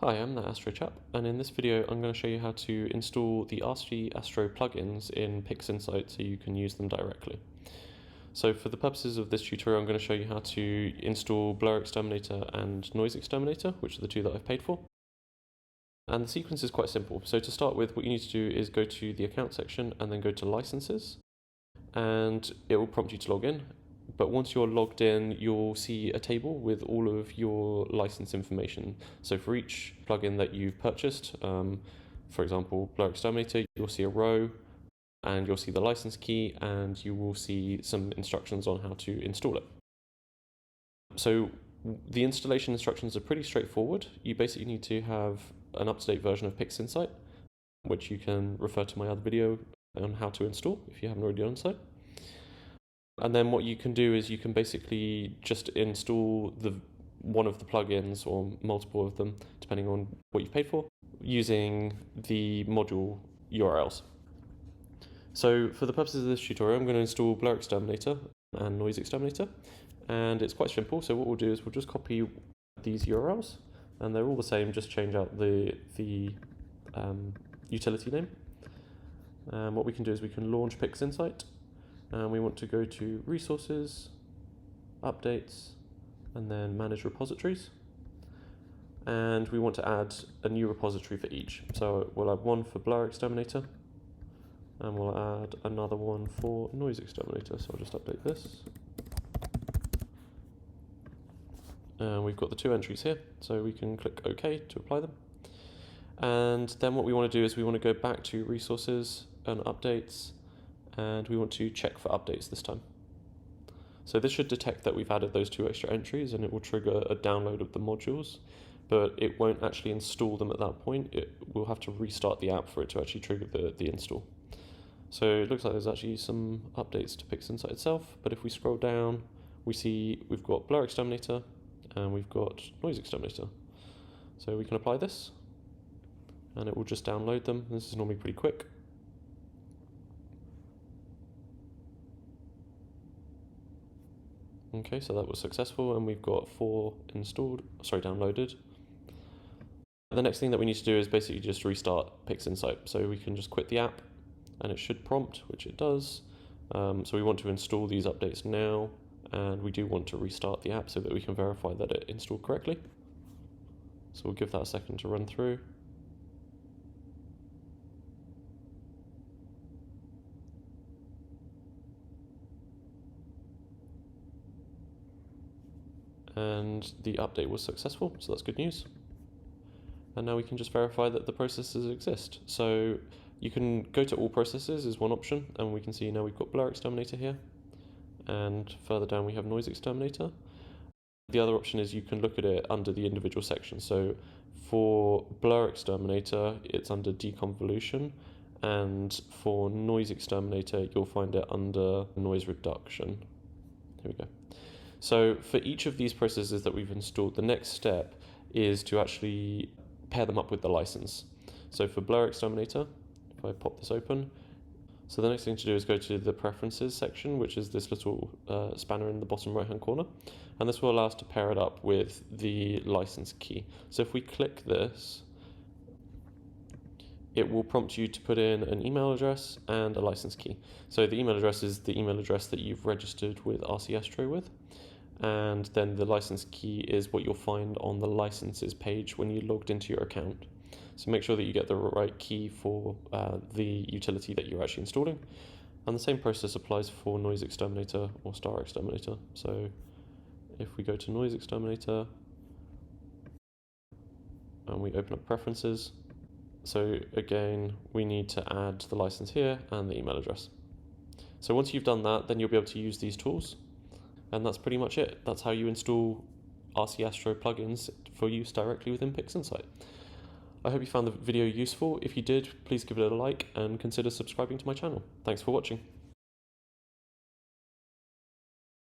Hi, I'm the Astro chap, and in this video I'm going to show you how to install the RC Astro plugins in PixInsight so you can use them directly. So for the purposes of this tutorial I'm going to show you how to install BlurXTerminator and NoiseXTerminator, which are the two that I've paid for. And the sequence is quite simple. So to start with, what you need to do is go to the account section and then go to licenses, and it will prompt you to log in. But once you're logged in, you'll see a table with all of your license information. So for each plugin that you've purchased, for example, BlurXTerminator, you'll see a row and you'll see the license key and you will see some instructions on how to install it. So the installation instructions are pretty straightforward. You basically need to have an up-to-date version of PixInsight, which you can refer to my other video on how to install if you haven't already done so. And then what you can do is you can basically just install one of the plugins or multiple of them, depending on what you've paid for, using the module URLs. So for the purposes of this tutorial, I'm going to install BlurXTerminator and NoiseXTerminator, and it's quite simple. So what we'll do is we'll just copy these URLs, and they're all the same, just change out the utility name. What we can do is we can launch PixInsight. And we want to go to Resources, Updates, and then Manage Repositories. And we want to add a new repository for each. So we'll add one for BlurXTerminator, and we'll add another one for NoiseXTerminator. So I'll just update this. And we've got the two entries here, so we can click OK to apply them. And then what we want to do is we want to go back to Resources and Updates, and we want to check for updates this time. So this should detect that we've added those two extra entries and it will trigger a download of the modules, but it won't actually install them at that point. We'll have to restart the app for it to actually trigger the install. So it looks like there's actually some updates to PixInsight itself, but if we scroll down, we see we've got BlurXTerminator and we've got NoiseXTerminator. So we can apply this and it will just download them. This is normally pretty quick. Okay, so that was successful and we've got 4 downloaded. The next thing that we need to do is basically just restart PixInsight. So we can just quit the app and it should prompt, which it does. So we want to install these updates now, and we do want to restart the app so that we can verify that it installed correctly. So we'll give that a second to run through. And the update was successful, so that's good news. And now we can just verify that the processes exist. So you can go to all processes is one option, and we can see now we've got BlurXTerminator here, and further down we have NoiseXTerminator. The other option is you can look at it under the individual sections. So for BlurXTerminator, it's under deconvolution, and for NoiseXTerminator, you'll find it under noise reduction. Here we go. So for each of these processes that we've installed, the next step is to actually pair them up with the license. So for BlurXTerminator, if I pop this open, so the next thing to do is go to the Preferences section, which is this little spanner in the bottom right hand corner, and this will allow us to pair it up with the license key. So if we click this, it will prompt you to put in an email address and a license key. So the email address is the email address that you've registered with RC Astro with, and then the license key is what you'll find on the licenses page when you logged into your account. So make sure that you get the right key for the utility that you're actually installing. And the same process applies for NoiseXTerminator or StarXTerminator. So if we go to NoiseXTerminator and we open up Preferences, so again, we need to add the license here and the email address. So once you've done that, then you'll be able to use these tools. And that's pretty much it. That's how you install RC Astro plugins for use directly within PixInsight. I hope you found the video useful. If you did, please give it a like and consider subscribing to my channel. Thanks for watching.